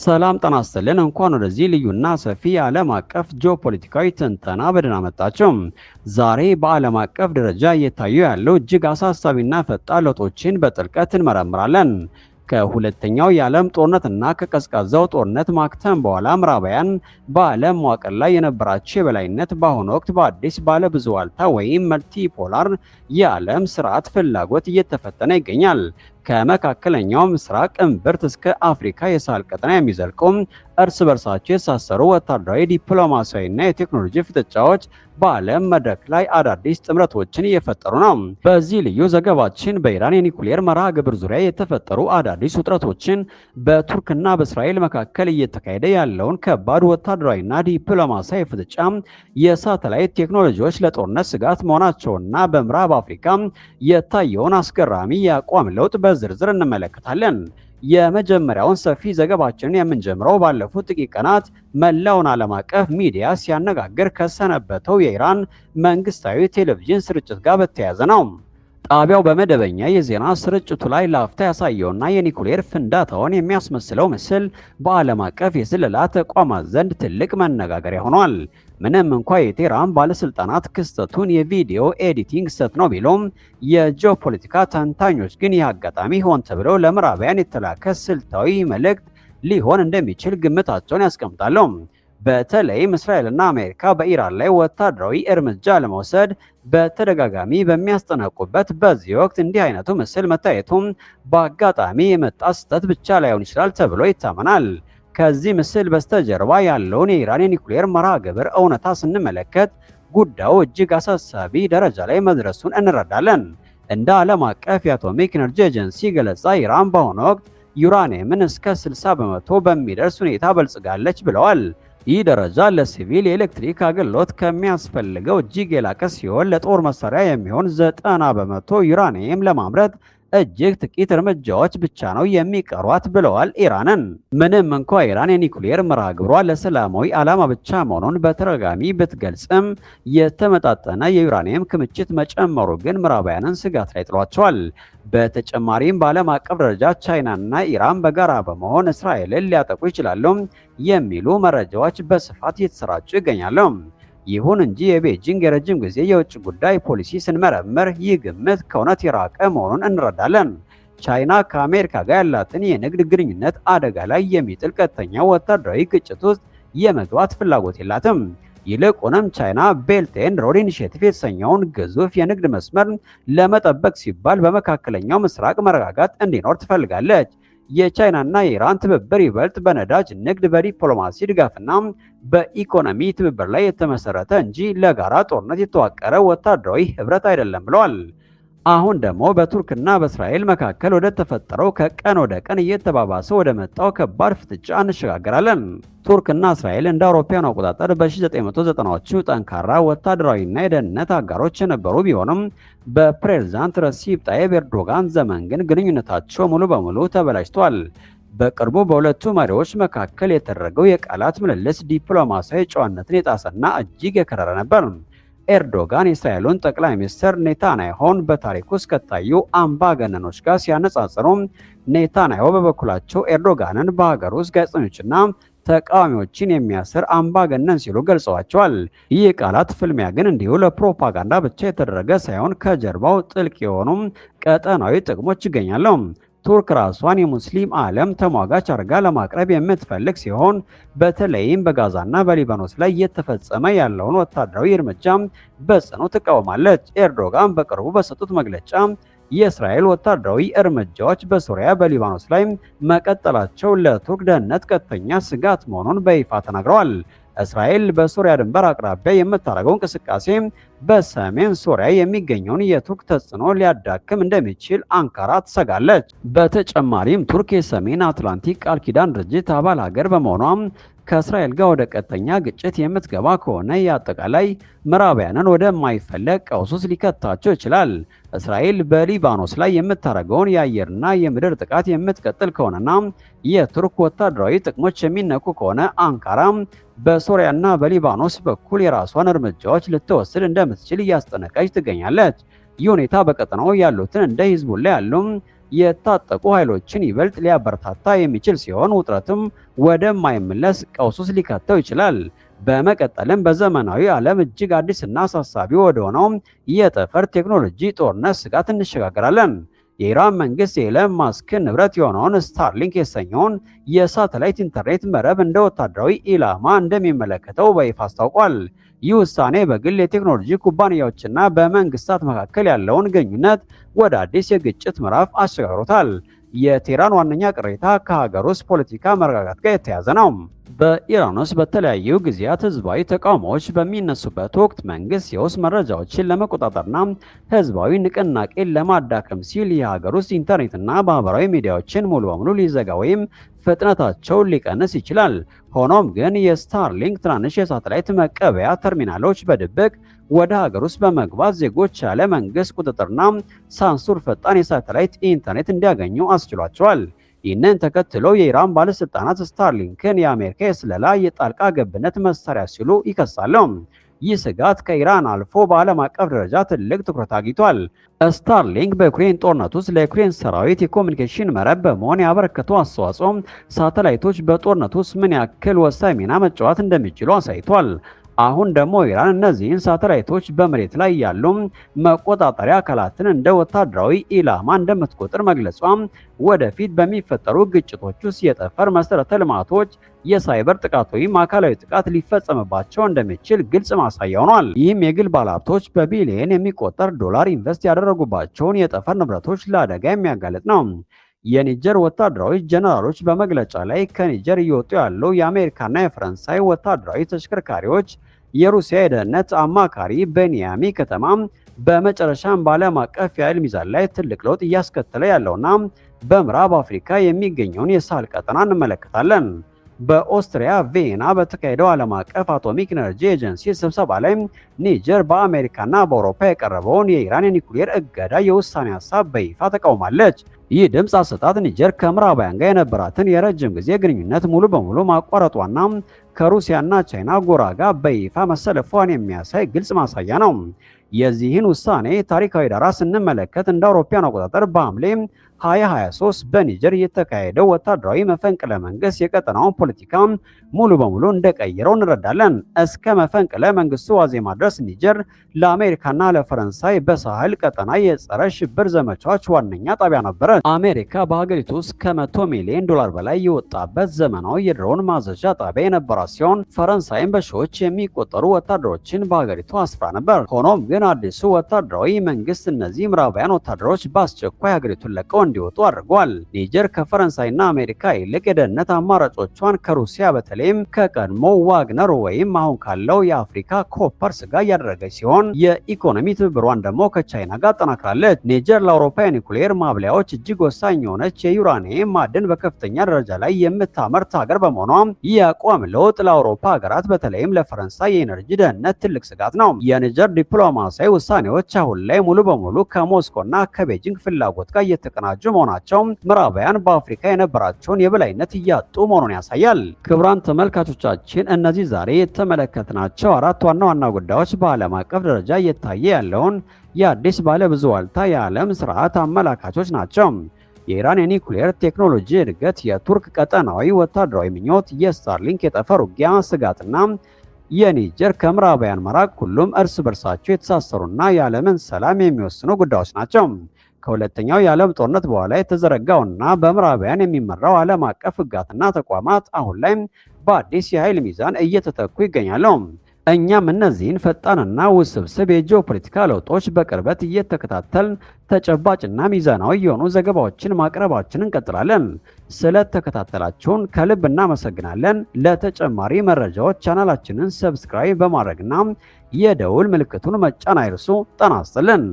ሰላም ጤና ይስጥልን። እንኳን ወደዚህ ልዩና ሰፊ የዓለም አቀፍ ጂኦፖለቲካዊ ትንተና በደህና መጣችሁ። ዛሬ በዓለም አቀፍ ደረጃ እየታዩ ያለው እጅግ አሳሳቢና ፈጣን ለውጦችን በጥልቀት እንመረምራለን። ከሁለተኛው የዓለም ጦርነትና ከቀዝቃዛው ጦርነት ማክተም በኋላ ምዕራባውያን በዓለም መዋቅር ላይ የነበራቸው የበላይነት በአሁኑ ወቅት በአዲስ ባለብዙ ዋልታ ወይም መልቲፖላር የዓለም ስርዓት ፍላጎት እየተፈተነ ይገኛል። ከመካከለኛው ምስራቅ እምብርት እስከ አፍሪካ የሳህል ቀጠና የሚዘልቁ እርስ በርሳቸው የተሳሰሩ ወታደራዊ፣ ዲፕሎማሲያዊና የቴክኖሎጂ ፍጥጫዎች በዓለም መድረክ ላይ አዳዲስ ጥምረቶችን እየፈጠሩ ነው። በዚህ ልዩ ዘገባችን በኢራን የኒኩሌር መርሃ ግብር ዙሪያ የተፈጠሩ አዳዲስ ውጥረቶችን፣ በቱርክና በእስራኤል መካከል እየተካሄደ ያለውን ከባድ ወታደራዊና ዲፕሎማሲያዊ ፍጥጫ፣ የሳተላይት ቴክኖሎጂዎች ለጦርነት ስጋት መሆናቸውና በምዕራብ አፍሪካ የታየውን አስገራሚ የአቋም ለውጥ በዝርዝር እንመለከታለን። የመጀመሪያውን ሰፊ ዘገባችንን የምንጀምረው ባለፉት ጥቂት ቀናት መላውን ዓለም አቀፍ ሚዲያ ሲያነጋግር ከሰነበተው የኢራን መንግስታዊ ቴሌቪዥን ስርጭት ጋር በተያያዘ ነው። ጣቢያው በመደበኛ የዜና ስርጭቱ ላይ ላፍታ ያሳየውና የኒኩሌር ፍንዳታውን የሚያስመስለው ምስል በዓለም አቀፍ የስለላ ተቋማት ዘንድ ትልቅ መነጋገሪያ ሆኗል። ምንም እንኳ የቴህራን ባለስልጣናት ክስተቱን የቪዲዮ ኤዲቲንግ ስህተት ነው ቢሉም የጂኦፖለቲካ ተንታኞች ግን ይህ አጋጣሚ ሆን ተብሎ ለምዕራባውያን የተላከ ስልታዊ መልእክት ሊሆን እንደሚችል ግምታቸውን ያስቀምጣሉ። በተለይም እስራኤልና አሜሪካ በኢራን ላይ ወታደራዊ እርምጃ ለመውሰድ በተደጋጋሚ በሚያስጠነቁበት በዚህ ወቅት እንዲህ አይነቱ ምስል መታየቱም በአጋጣሚ የመጣ ስህተት ብቻ ላይሆን ይችላል ተብሎ ይታመናል። ከዚህ ምስል በስተጀርባ ያለውን የኢራን የኒኩሌር መርሃ ግብር እውነታ ስንመለከት ጉዳዩ እጅግ አሳሳቢ ደረጃ ላይ መድረሱን እንረዳለን። እንደ ዓለም አቀፍ የአቶሚክ ኤነርጂ ኤጀንሲ ገለጻ ኢራን በአሁኑ ወቅት ዩራኒየምን እስከ 60 በመቶ በሚደርስ ሁኔታ በልጽጋለች ብለዋል። ይህ ደረጃ ለሲቪል የኤሌክትሪክ አገልግሎት ከሚያስፈልገው እጅግ የላቀ ሲሆን ለጦር መሳሪያ የሚሆን 90 በመቶ ዩራኒየም ለማምረት እጅግ ጥቂት እርምጃዎች ብቻ ነው የሚቀሯት ብለዋል ኢራንን። ምንም እንኳ ኢራን የኒኩሌር መርሃ ግብሯ ለሰላማዊ ዓላማ ብቻ መሆኑን በተደጋጋሚ ብትገልጽም የተመጣጠነ የዩራኒየም ክምችት መጨመሩ ግን ምዕራባውያንን ስጋት ላይ ጥሏቸዋል። በተጨማሪም በዓለም አቀፍ ደረጃ ቻይናና ኢራን በጋራ በመሆን እስራኤልን ሊያጠቁ ይችላሉ የሚሉ መረጃዎች በስፋት እየተሰራጩ ይገኛሉ። ይሁን እንጂ የቤጂንግ የረጅም ጊዜ የውጭ ጉዳይ ፖሊሲ ስንመረምር ይህ ግምት ከእውነት የራቀ መሆኑን እንረዳለን። ቻይና ከአሜሪካ ጋር ያላትን የንግድ ግንኙነት አደጋ ላይ የሚጥል ቀጥተኛ ወታደራዊ ግጭት ውስጥ የመግባት ፍላጎት የላትም። ይልቁንም ቻይና ቤልት ኤንድ ሮድ ኢኒሼቲቭ የተሰኘውን ግዙፍ የንግድ መስመር ለመጠበቅ ሲባል በመካከለኛው ምስራቅ መረጋጋት እንዲኖር ትፈልጋለች። የቻይናና የኢራን ትብብር ይበልጥ በነዳጅ ንግድ፣ በዲፕሎማሲ ድጋፍና በኢኮኖሚ ትብብር ላይ የተመሰረተ እንጂ ለጋራ ጦርነት የተዋቀረ ወታደራዊ ህብረት አይደለም ብለዋል። አሁን ደግሞ በቱርክና በእስራኤል መካከል ወደ ተፈጠረው ከቀን ወደ ቀን እየተባባሰ ወደ መጣው ከባድ ፍጥጫ እንሸጋገራለን። ቱርክና እስራኤል እንደ አውሮፓውያን አቆጣጠር በ1990ዎቹ ጠንካራ ወታደራዊና የደህንነት አጋሮች የነበሩ ቢሆንም በፕሬዝዳንት ረሲፕ ጣይብ ኤርዶጋን ዘመን ግን ግንኙነታቸው ሙሉ በሙሉ ተበላሽቷል። በቅርቡ በሁለቱ መሪዎች መካከል የተደረገው የቃላት ምልልስ ዲፕሎማሲያዊ ጨዋነትን የጣሰና እጅግ የከረረ ነበር። ኤርዶጋን የእስራኤሉን ጠቅላይ ሚኒስትር ኔታንያሁን በታሪክ ውስጥ ከታዩ አምባገነኖች ጋር ሲያነጻጽሩ፣ ኔታንያሁ በበኩላቸው ኤርዶጋንን በሀገር ውስጥ ጋዜጠኞችና ተቃዋሚዎችን የሚያስር አምባገነን ሲሉ ገልጸዋቸዋል። ይህ የቃላት ፍልሚያ ግን እንዲሁ ለፕሮፓጋንዳ ብቻ የተደረገ ሳይሆን ከጀርባው ጥልቅ የሆኑ ቀጠናዊ ጥቅሞች ይገኛሉ። ቱርክ ራሷን የሙስሊም ዓለም ተሟጋች አድርጋ ለማቅረብ የምትፈልግ ሲሆን በተለይም በጋዛና በሊባኖስ ላይ እየተፈጸመ ያለውን ወታደራዊ እርምጃ በጽኑ ትቃወማለች። ኤርዶጋን በቅርቡ በሰጡት መግለጫ የእስራኤል ወታደራዊ እርምጃዎች በሶሪያ፣ በሊባኖስ ላይ መቀጠላቸው ለቱርክ ደህንነት ቀጥተኛ ስጋት መሆኑን በይፋ ተናግረዋል። እስራኤል በሶሪያ ድንበር አቅራቢያ የምታደርገው እንቅስቃሴ በሰሜን ሶሪያ የሚገኘውን የቱርክ ተጽዕኖ ሊያዳክም እንደሚችል አንካራ ትሰጋለች። በተጨማሪም ቱርክ የሰሜን አትላንቲክ ቃል ኪዳን ድርጅት አባል ሀገር በመሆኗ ከእስራኤል ጋር ወደ ቀጥተኛ ግጭት የምትገባ ከሆነ የአጠቃላይ ምዕራባውያንን ወደማይፈለግ ቀውስ ውስጥ ሊከታቸው ይችላል። እስራኤል በሊባኖስ ላይ የምታደርገውን የአየርና የምድር ጥቃት የምትቀጥል ከሆነና የቱርክ ወታደራዊ ጥቅሞች የሚነኩ ከሆነ አንካራ በሶሪያና በሊባኖስ በኩል የራሷን እርምጃዎች ልትወስድ እንደምትችል እያስጠነቀቀች ትገኛለች። ይህ ሁኔታ በቀጠናው ያሉትን እንደ ሂዝቡላ ያሉ የታጠቁ ኃይሎችን ይበልጥ ሊያበረታታ የሚችል ሲሆን ውጥረትም ወደማይመለስ ቀውስ ውስጥ ሊከተው ይችላል። በመቀጠልም በዘመናዊ ዓለም እጅግ አዲስና አሳሳቢ ወደሆነው የጠፈር ቴክኖሎጂ ጦርነት ስጋት እንሸጋገራለን። የኢራን መንግስት የኤለን ማስክን ንብረት የሆነውን ስታርሊንክ የተሰኘውን የሳተላይት ኢንተርኔት መረብ እንደ ወታደራዊ ኢላማ እንደሚመለከተው በይፋ አስታውቋል። ይህ ውሳኔ በግል የቴክኖሎጂ ኩባንያዎችና በመንግስታት መካከል ያለውን ግንኙነት ወደ አዲስ የግጭት ምዕራፍ አሸጋግሮታል። የቴህራን ዋነኛ ቅሬታ ከሀገር ውስጥ ፖለቲካ መረጋጋት ጋር የተያያዘ ነው። በኢራን ውስጥ በተለያዩ ጊዜያት ህዝባዊ ተቃውሞዎች በሚነሱበት ወቅት መንግስት የውስጥ መረጃዎችን ለመቆጣጠርና ህዝባዊ ንቅናቄን ለማዳከም ሲል የሀገር ውስጥ ኢንተርኔትና ማህበራዊ ሚዲያዎችን ሙሉ በሙሉ ሊዘጋ ወይም ፍጥነታቸውን ሊቀንስ ይችላል። ሆኖም ግን የስታርሊንክ ትናንሽ የሳተላይት መቀበያ ተርሚናሎች በድብቅ ወደ ሀገር ውስጥ በመግባት ዜጎች ያለ መንግስት ቁጥጥርና ሳንሱር ፈጣን የሳተላይት ኢንተርኔት እንዲያገኙ አስችሏቸዋል። ይህንን ተከትሎ የኢራን ባለስልጣናት ስታርሊንክን የአሜሪካ የስለላ የጣልቃ ገብነት መሳሪያ ሲሉ ይከሳሉ። ይህ ስጋት ከኢራን አልፎ በዓለም አቀፍ ደረጃ ትልቅ ትኩረት አግኝቷል። ስታርሊንክ በዩክሬን ጦርነት ውስጥ ለዩክሬን ሰራዊት የኮሚኒኬሽን መረብ በመሆን ያበረከቱ አስተዋጽኦ ሳተላይቶች በጦርነት ውስጥ ምን ያክል ወሳኝ ሚና መጫወት እንደሚችሉ አሳይቷል። አሁን ደግሞ ኢራን እነዚህን ሳተላይቶች በመሬት ላይ ያሉ መቆጣጠሪያ አካላትን እንደ ወታደራዊ ኢላማ እንደምትቆጥር መግለጿ ወደፊት በሚፈጠሩ ግጭቶች ውስጥ የጠፈር መሰረተ ልማቶች፣ የሳይበር ጥቃት ወይም አካላዊ ጥቃት ሊፈጸምባቸው እንደሚችል ግልጽ ማሳያ ሆኗል። ይህም የግል ባለሀብቶች በቢሊየን የሚቆጠር ዶላር ኢንቨስት ያደረጉባቸውን የጠፈር ንብረቶች ለአደጋ የሚያጋልጥ ነው። የኒጀር ወታደራዊ ጀነራሎች በመግለጫ ላይ ከኒጀር እየወጡ ያሉ የአሜሪካና የፈረንሳይ ወታደራዊ ተሽከርካሪዎች የሩሲያ የደህንነት አማካሪ በኒያሚ ከተማ በመጨረሻም በዓለም አቀፍ የኃይል ሚዛን ላይ ትልቅ ለውጥ እያስከተለ ያለውና በምዕራብ አፍሪካ የሚገኘውን የሳህል ቀጠና እንመለከታለን። በኦስትሪያ ቪየና በተካሄደው ዓለም አቀፍ አቶሚክ ኤነርጂ ኤጀንሲ ስብሰባ ላይ ኒጀር በአሜሪካና በአውሮፓ የቀረበውን የኢራን የኒኩሌር እገዳ የውሳኔ ሀሳብ በይፋ ተቃውማለች። ይህ ድምፅ አሰጣጥ ኒጀር ከምዕራባውያን ጋር የነበራትን የረጅም ጊዜ ግንኙነት ሙሉ በሙሉ ማቋረጧና ከሩሲያና ቻይና ጎራ ጋር በይፋ መሰለፏን የሚያሳይ ግልጽ ማሳያ ነው። የዚህን ውሳኔ ታሪካዊ ዳራ ስንመለከት እንደ አውሮፓውያን አቆጣጠር በሐምሌ 2023 በኒጀር የተካሄደው ወታደራዊ መፈንቅለ መንግስት የቀጠናውን ፖለቲካ ሙሉ በሙሉ እንደቀየረው እንረዳለን። እስከ መፈንቅለ መንግስቱ ዋዜማ ድረስ ኒጀር ለአሜሪካና ለፈረንሳይ በሳህል ቀጠና የጸረ ሽብር ዘመቻዎች ዋነኛ ጣቢያ ነበረች። አሜሪካ በሀገሪቱ ውስጥ ከ100 ሚሊዮን ዶላር በላይ የወጣበት ዘመናዊ የድሮን ማዘዣ ጣቢያ የነበራት ሲሆን ፈረንሳይም በሺዎች የሚቆጠሩ ወታደሮችን በሀገሪቱ አስፍራ ነበር። ሆኖም ግን አዲሱ ወታደራዊ መንግስት እነዚህ ምዕራባውያን ወታደሮች በአስቸኳይ ሀገሪቱን ለቀው እንዲወጡ አድርጓል። ኒጀር ከፈረንሳይና አሜሪካ ይልቅ የደህንነት አማራጮቿን ከሩሲያ በተለይም ከቀድሞ ዋግነር ወይም አሁን ካለው የአፍሪካ ኮፐርስ ጋር እያደረገች ሲሆን የኢኮኖሚ ትብብሯን ደግሞ ከቻይና ጋር አጠናክራለች። ኒጀር ለአውሮፓ የኒኩሌር ማብለያዎች እጅግ ወሳኝ የሆነች የዩራኒየም ማዕድን በከፍተኛ ደረጃ ላይ የምታመርት ሀገር በመሆኗ ይህ የአቋም ለውጥ ለአውሮፓ ሀገራት በተለይም ለፈረንሳይ የኤነርጂ ደህንነት ትልቅ ስጋት ነው። የኒጀር ዲፕሎማሲያዊ ውሳኔዎች አሁን ላይ ሙሉ በሙሉ ከሞስኮና ከቤጂንግ ፍላጎት ጋር እየተቀናጁ መሆናቸው ምዕራባውያን በአፍሪካ የነበራቸውን የበላይነት እያጡ መሆኑን ያሳያል። ክቡራን ተመልካቾቻችን እነዚህ ዛሬ የተመለከትናቸው አራት ዋና ዋና ጉዳዮች በዓለም አቀፍ ደረጃ እየታየ ያለውን የአዲስ ባለ ብዙ ዋልታ የዓለም ስርዓት አመላካቾች ናቸው። የኢራን የኒኩሌር ቴክኖሎጂ እድገት፣ የቱርክ ቀጠናዊ ወታደራዊ ምኞት፣ የስታርሊንክ የጠፈር ውጊያ ስጋትና የኒጀር ከምዕራባውያን መራቅ ሁሉም እርስ በርሳቸው የተሳሰሩና የዓለምን ሰላም የሚወስኑ ጉዳዮች ናቸው። ከሁለተኛው የዓለም ጦርነት በኋላ የተዘረጋውና በምዕራባውያን የሚመራው ዓለም አቀፍ ሕግጋትና ተቋማት አሁን ላይ በአዲስ የኃይል ሚዛን እየተተኩ ይገኛሉ። እኛም እነዚህን ፈጣንና ውስብስብ የጂኦፖለቲካ ለውጦች በቅርበት እየተከታተልን ተጨባጭና ሚዛናዊ የሆኑ ዘገባዎችን ማቅረባችንን እንቀጥላለን። ስለተከታተላችሁን ከልብ እናመሰግናለን። ለተጨማሪ መረጃዎች ቻናላችንን ሰብስክራይብ በማድረግና የደውል ምልክቱን መጫን አይርሱ። ጤና ይስጥልን።